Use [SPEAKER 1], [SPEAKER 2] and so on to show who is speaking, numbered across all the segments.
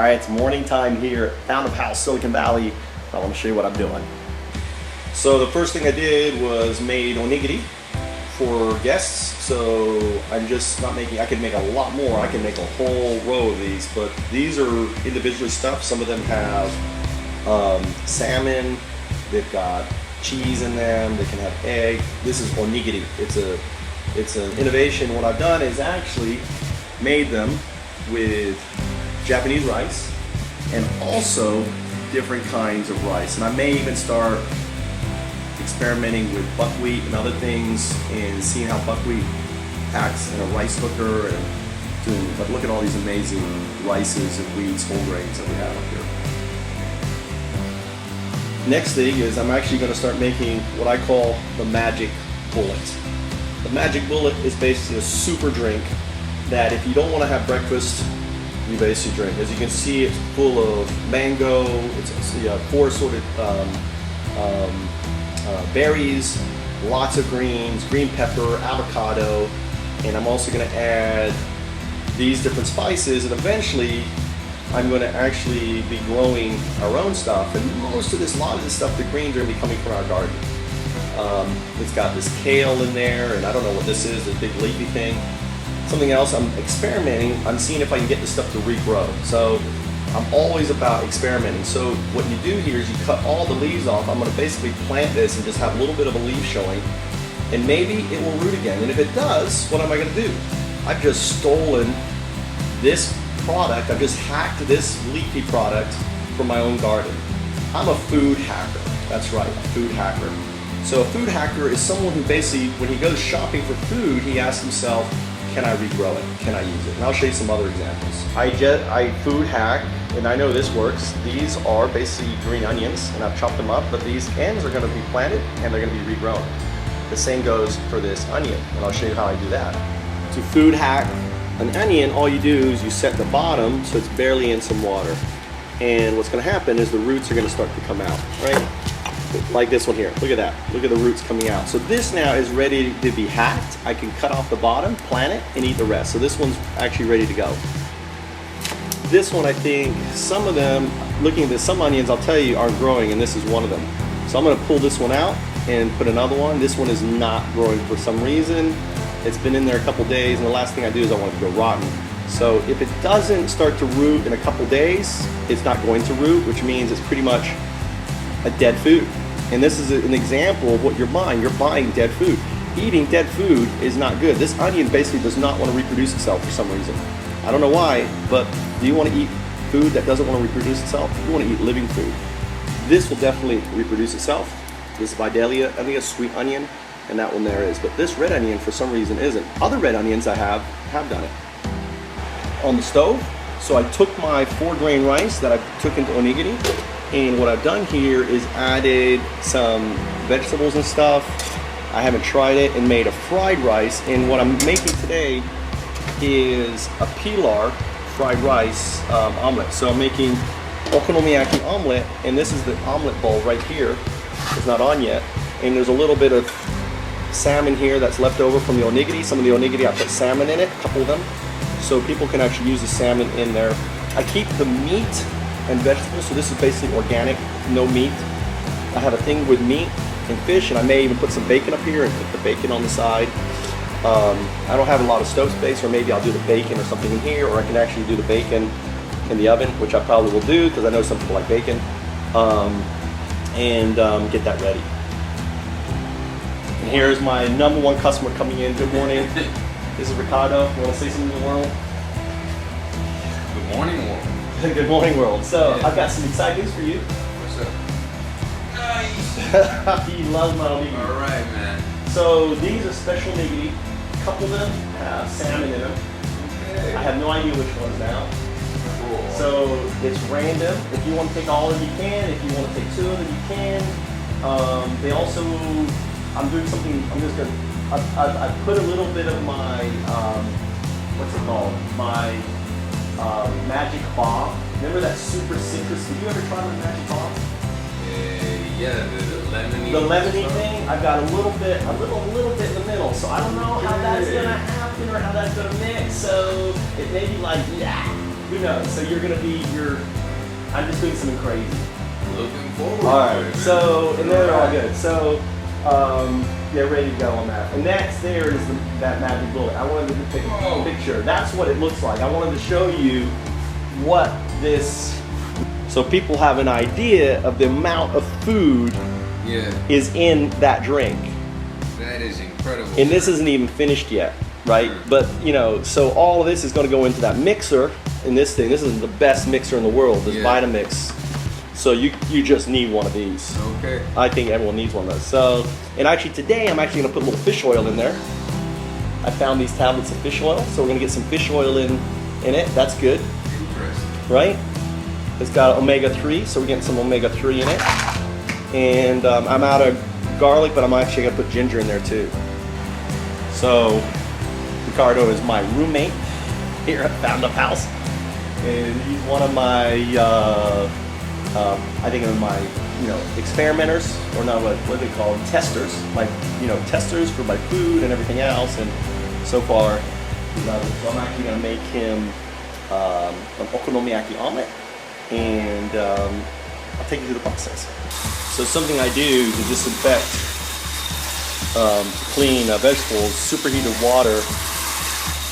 [SPEAKER 1] All right, it's morning time here at Fountain of House, Silicon Valley. I want to show you what I'm doing. So the first thing I did was made onigiri for guests. So I'm just not making, I could make a lot more. I can make a whole row of these, but these are individually stuffed. Some of them have salmon, they've got cheese in them, they can have egg. This is onigiri. It's an innovation. What I've done is actually made them with Japanese rice and also different kinds of rice. And I may even start experimenting with buckwheat and other things and seeing how buckwheat acts in a rice cooker and doing, but look at all these amazing rices and wheats, whole grains that we have up here. Next thing is I'm actually going to start making what I call the magic bullet. The magic bullet is basically a super drink that if you don't want to have breakfast, you basically drink. As you can see, it's full of mango, it's 4 assorted berries, lots of greens, green pepper, avocado, and I'm also going to add these different spices, and eventually I'm going to actually be growing our own stuff, and a lot of this stuff, the greens are going to be coming from our garden. It's got this kale in there, and I don't know what this is, this big leafy thing. Something else, I'm experimenting, I'm seeing if I can get this stuff to regrow. So I'm always about experimenting. So what you do here is you cut all the leaves off. I'm going to basically plant this and just have a little bit of a leaf showing, and maybe it will root again. And if it does, what am I going to do? I've just stolen this product, I've just hacked this leafy product from my own garden. I'm a food hacker. That's right, a food hacker. So a food hacker is someone who basically, when he goes shopping for food, he asks himself, can I regrow it? Can I use it? And I'll show you some other examples. I food hack, and I know this works. These are basically green onions, and I've chopped them up, but these ends are going to be planted, and they're going to be regrown. The same goes for this onion, and I'll show you how I do that. To food hack an onion, all you do is you set the bottom so it's barely in some water. And what's going to happen is the roots are going to start to come out, right? Like this one here. Look at that. Look at the roots coming out. So this now is ready to be hacked. I can cut off the bottom, plant it, and eat the rest. So this one's actually ready to go. This one, I think, some of them, looking at this, some onions, I'll tell you, aren't growing, and this is one of them. So I'm going to pull this one out and put another one. This one is not growing for some reason. It's been in there a couple days, and the last thing I do is I want it to go rotten. So if it doesn't start to root in a couple days, it's not going to root, which means it's pretty much a dead food. And this is an example of what you're buying. You're buying dead food. Eating dead food is not good. This onion basically does not want to reproduce itself for some reason. I don't know why, but do you want to eat food that doesn't want to reproduce itself? You want to eat living food. This will definitely reproduce itself. This is Vidalia onion, sweet onion, and that one there is. But this red onion, for some reason, isn't. Other red onions I have done it. On the stove, so I took my 4-grain rice that I took into onigiri, and what I've done here is added some vegetables and stuff. I haven't tried it, and made a fried rice. And what I'm making today is a pilar fried rice omelet. So I'm making Okonomiyaki Omelet, and this is the omelet bowl right here. It's not on yet. And there's a little bit of salmon here that's left over from the onigiri. Some of the onigiri, I put salmon in it, a couple of them. So people can actually use the salmon in there. I keep the meat and vegetables, so this is basically organic, no meat. I have a thing with meat and fish, and I may even put some bacon up here and put the bacon on the side. I don't have a lot of stove space, or maybe I'll do the bacon or something in here, or I can actually do the bacon in the oven, which I probably will do because I know some people like bacon, and get that ready. And here's my #1 customer coming in. Good morning. This is Ricardo. You want to say something to the world?
[SPEAKER 2] Good morning, world.
[SPEAKER 1] Good morning, world. So I've got some exciting news for you.
[SPEAKER 2] What's up? Nice.
[SPEAKER 1] He loves my onigiri.
[SPEAKER 2] All right, man.
[SPEAKER 1] So these are special onigiri. A couple of them have salmon in them.
[SPEAKER 2] Okay.
[SPEAKER 1] I have no idea which ones now.
[SPEAKER 2] Cool.
[SPEAKER 1] So it's random. If you want to take all of them, you can. If you want to take 2 of them, you can. They also, I'm doing something. I'm just gonna. I put a little bit of my what's it called? My magic bomb. Remember that super citrus? Have you ever tried my magic bomb?
[SPEAKER 2] Yeah, the lemony.
[SPEAKER 1] The lemony thing. I've got a little bit in the middle. So I don't know how that's gonna happen or how that's gonna mix. So it may be like, yeah. Who knows? So you're gonna be I'm just doing something crazy.
[SPEAKER 2] Looking forward.
[SPEAKER 1] All
[SPEAKER 2] to
[SPEAKER 1] right.
[SPEAKER 2] it.
[SPEAKER 1] So and they're all good. So yeah, ready to go on that. And next there is that magic bullet. I wanted to take a picture. That's what it looks like. I wanted to show you what this. So people have an idea of the amount of food
[SPEAKER 2] Yeah,
[SPEAKER 1] is in that drink.
[SPEAKER 2] that is incredible.
[SPEAKER 1] And this isn't even finished yet, right? But you know, so all of this is going to go into that mixer in this thing. This is the best mixer in the world, this
[SPEAKER 2] Yeah.
[SPEAKER 1] Vitamix. So you just need one of these.
[SPEAKER 2] Okay.
[SPEAKER 1] I think everyone needs one of those. So, and actually today I'm actually going to put a little fish oil in there. I found these tablets of fish oil, so we're going to get some fish oil in it. That's good,
[SPEAKER 2] Interesting.
[SPEAKER 1] right? It's got omega-3, so we're getting some omega-3 in it. And I'm out of garlic, but I'm actually going to put ginger in there too. So Ricardo is my roommate here at Found Up House, and he's one of my, I think of my, experimenters, or not what do they call them, testers, testers for my food and everything else. And so far, he loves it. So I'm actually going to make him an Okonomiyaki Omelet, and I'll take you through the process. So something I do to disinfect, to clean vegetables, superheated water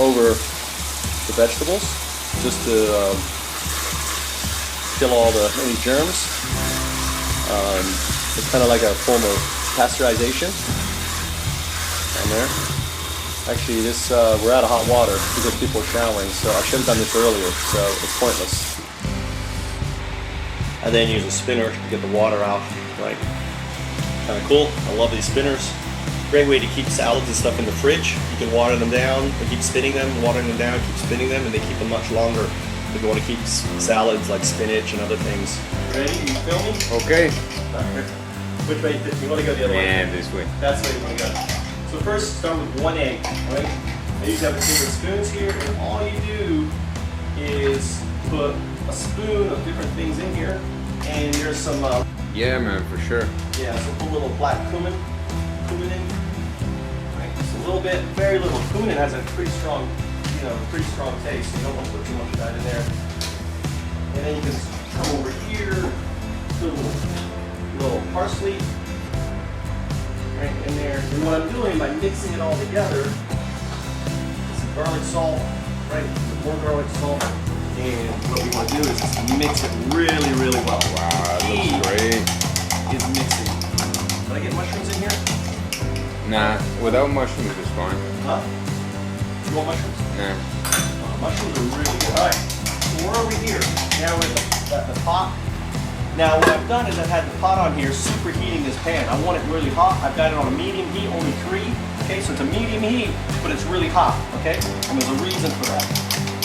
[SPEAKER 1] over the vegetables, just to kill all any germs. It's kind of like a form of pasteurization down there. Actually, this we're out of hot water because people are showering, so I should have done this earlier, so it's pointless. I then use a spinner to get the water out, right? Kind of cool. I love these spinners. Great way to keep salads and stuff in the fridge. You can water them down and keep spinning them, watering them down, keep spinning them, and they keep them much longer if you want to keep salads like spinach and other things. Ready? You filming?
[SPEAKER 2] Okay.
[SPEAKER 1] Which way? You want to go the other way?
[SPEAKER 2] Yeah, this way.
[SPEAKER 1] That's the way you want to go. So first, start with 1 egg, right? I usually have a favorite spoons here, and all you do is put a spoon of different things in here, and there's some,
[SPEAKER 2] Yeah, man, for sure.
[SPEAKER 1] yeah, so put a little black cumin in, right? Just a little bit, very little. Cumin has a pretty strong, pretty strong taste, so you don't want to put too much of that in there. And then you can come over here, put a little parsley right in there. And what I'm doing by mixing it all together is some garlic salt, right? More garlic salt. And what we want to do is just mix it really, really well.
[SPEAKER 2] Wow, that looks great.
[SPEAKER 1] Is mixing. Did I get mushrooms in here?
[SPEAKER 2] Nah, without mushrooms is fine.
[SPEAKER 1] Huh? You want mushrooms?
[SPEAKER 2] Nah.
[SPEAKER 1] Mushrooms are really good. Alright, so we're over here. Now we're at the pot. Now what I've done is I've had the pot on here superheating this pan. I want it really hot. I've got it on a medium heat, only 3. Okay, so it's a medium heat, but it's really hot, okay? And there's a reason for that.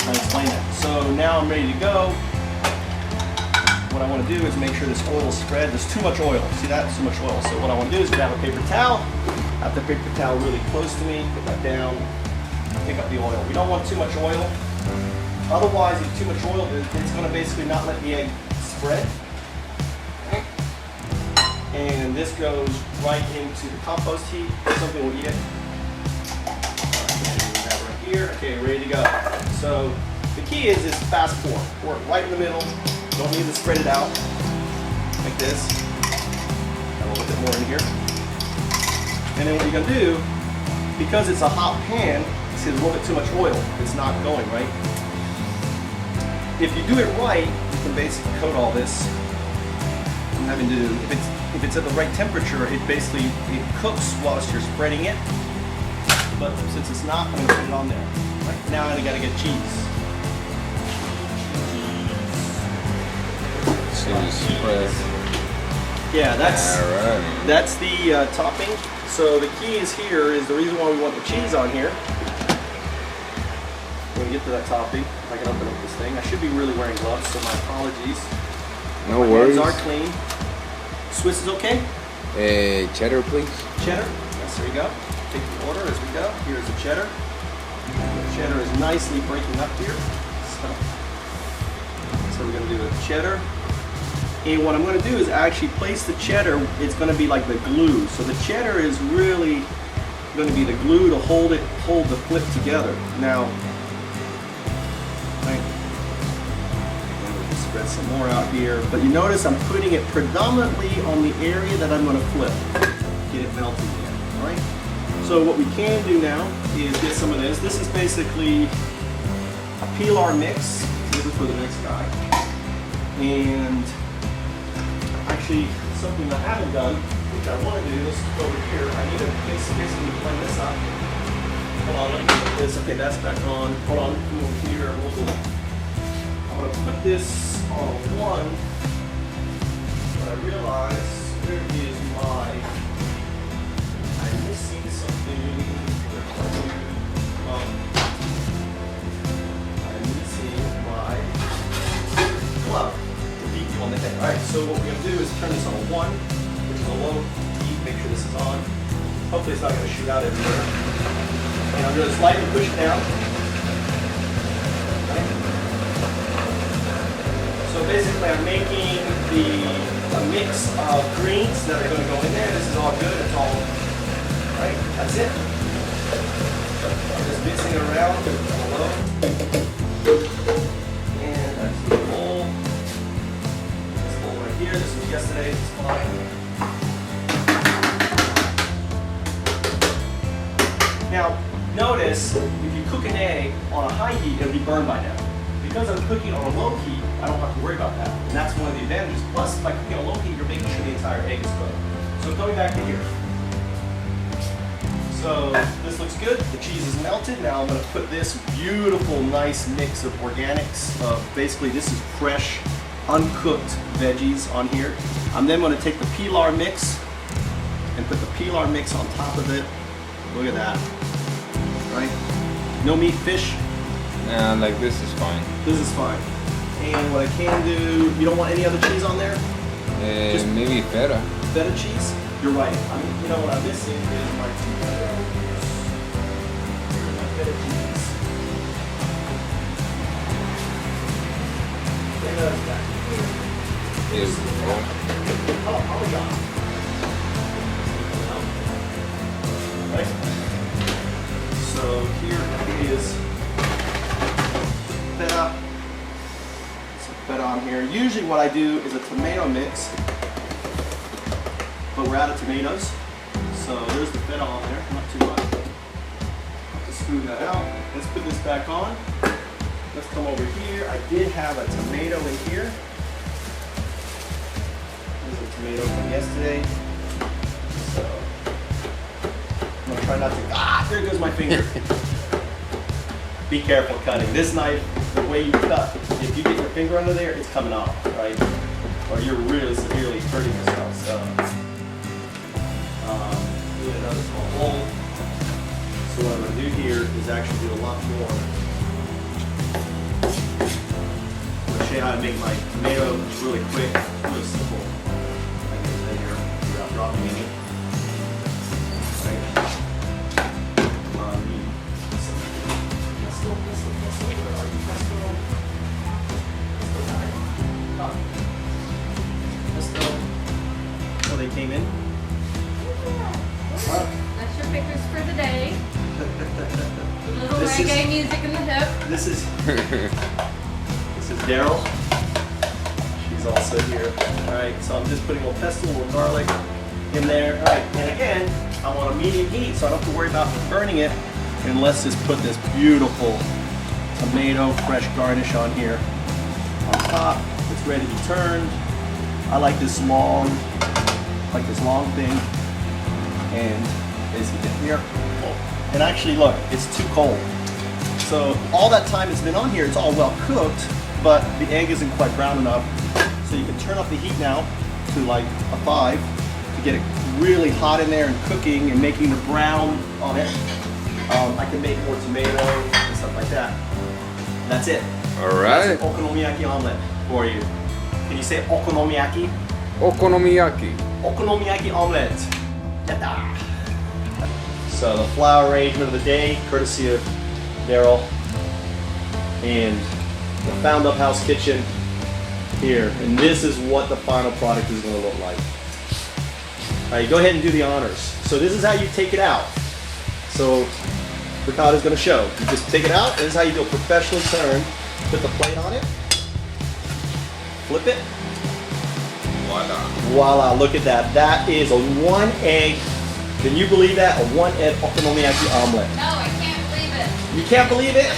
[SPEAKER 1] I'll explain that. So now I'm ready to go. What I want to do is make sure this oil is spread. There's too much oil. See that? Too much oil. So what I want to do is grab a paper towel. Have the paper towel really close to me. Put that down. Pick up the oil. We don't want too much oil. Otherwise, if too much oil, it's going to basically not let the egg spread. And this goes right into the compost heap. Something we'll eat. Right here. Okay, ready to go. So the key is fast pour. Pour it right in the middle. Don't need to spread it out like this. Got a little bit more in here. And then what you're gonna do, because it's a hot pan, see there's a little bit too much oil. It's not going right. If you do it right, you can basically coat all this. I'm having to do, if it's at the right temperature, it cooks whilst you're spreading it. But since it's not, I'm gonna put it on there. Right now I gotta get cheese. Yeah, that's the topping. So the key is here is the reason why we want the cheese on here. When we get to that topping, if I can open up this thing, I should be really wearing gloves, so my apologies.
[SPEAKER 2] No
[SPEAKER 1] my
[SPEAKER 2] worries.
[SPEAKER 1] hands are clean. Swiss is okay?
[SPEAKER 2] Cheddar, please.
[SPEAKER 1] Cheddar. Yes, there you go. Take the order as we go. Here's the cheddar. The cheddar is nicely breaking up here. So we're going to do the cheddar. And what I'm going to do is actually place the cheddar. It's going to be like the glue. So the cheddar is really going to be the glue to hold the flip together. Now, right, spread some more out here. But you notice I'm putting it predominantly on the area that I'm going to flip. Get it melted again, all right? So what we can do now is get some of this. This is basically a pilar mix. This is for the next guy. And actually something I haven't done, which I want to do, is over here. I need to basically blend this up. Hold on, let me put this. Okay, that's back on. Hold on, come over here. I'm going to put this on one, but I realize where is my, I'm missing something. I'm missing my glove to beat you on the head. Alright, so what we're going to do is turn this on a 1, which is a low heat. Make sure this is on. Hopefully it's not going to shoot out everywhere. And I'm going to slightly push it down. Okay. So basically I'm making a mix of greens that are going to go in there. This is all good. It's all right. That's it. I'm just mixing it around on low. And that's the bowl. This bowl right here. This was yesterday. It's fine. Now, notice if you cook an egg on a high heat, it'll be burned by now. Because I'm cooking on a low heat, I don't have to worry about that. And that's one of the advantages. Plus, by cooking on a low heat, you're making sure the entire egg is cooked. So coming back to here. So this looks good. The cheese is melted. Now I'm going to put this beautiful, nice mix of organics. Basically, this is fresh, uncooked veggies on here. I'm then going to take the pilar mix and put the pilar mix on top of it. Look at that. Right? No meat, fish.
[SPEAKER 2] Nah, like this is fine.
[SPEAKER 1] This is fine. And what I can do, you don't want any other cheese on there? Just
[SPEAKER 2] maybe feta.
[SPEAKER 1] Feta cheese? You're right. You know what I'm missing is my tomatoes. Here's my feta cheese. Feta's back here. Oh my God. Right? So here is feta. Some feta on here. Usually what I do is a tomato mix, but we're out of tomatoes. So there's the feta on there, not too much. Just smooth that out. Let's put this back on. Let's come over here. I did have a tomato in here. There's a tomato from yesterday. So I'm gonna try not to, there goes my finger. Be careful cutting. This knife, the way you cut, if you get your finger under there, it's coming off, right? Or you're really severely hurting yourself. So, do another small hole. So what I'm gonna do here is actually do a lot more. I'm gonna show you how to make my tomato really quick, really simple. I get it in here without dropping any. They came in.
[SPEAKER 3] That's your pictures for the day. Little reggae music in the hip.
[SPEAKER 1] This is Daryl. She's also here. All right, so I'm just putting a little pesto, a little garlic in there. All right, and again, I'm on a medium heat, so I don't have to worry about burning it. And let's just put this beautiful tomato fresh garnish on here on top. It's ready to be turned. I like this long thing, and basically here. And actually, look, it's too cold. So all that time it's been on here, it's all well cooked, but the egg isn't quite brown enough. So you can turn up the heat now to like a 5 to get it really hot in there and cooking and making the brown on it. I can make more tomato and stuff like that. And that's it.
[SPEAKER 2] All right.
[SPEAKER 1] That's an okonomiyaki omelet for you. Can you say okonomiyaki?
[SPEAKER 2] Okonomiyaki.
[SPEAKER 1] Okonomiyaki omelet. Yada. So the flour arrangement of the day, courtesy of Daryl and the Found Up House Kitchen here. And this is what the final product is going to look like. All right, go ahead and do the honors. So this is how you take it out. So Ricardo's going to show. You just take it out, and this is how you do a professional turn. Put the plate on it. flip it.
[SPEAKER 2] Voila.
[SPEAKER 1] Voila, look at that. That is a 1 egg. Can you believe that? A 1 egg okonomiyaki omelet.
[SPEAKER 3] No, I can't believe it.
[SPEAKER 1] You can't believe it?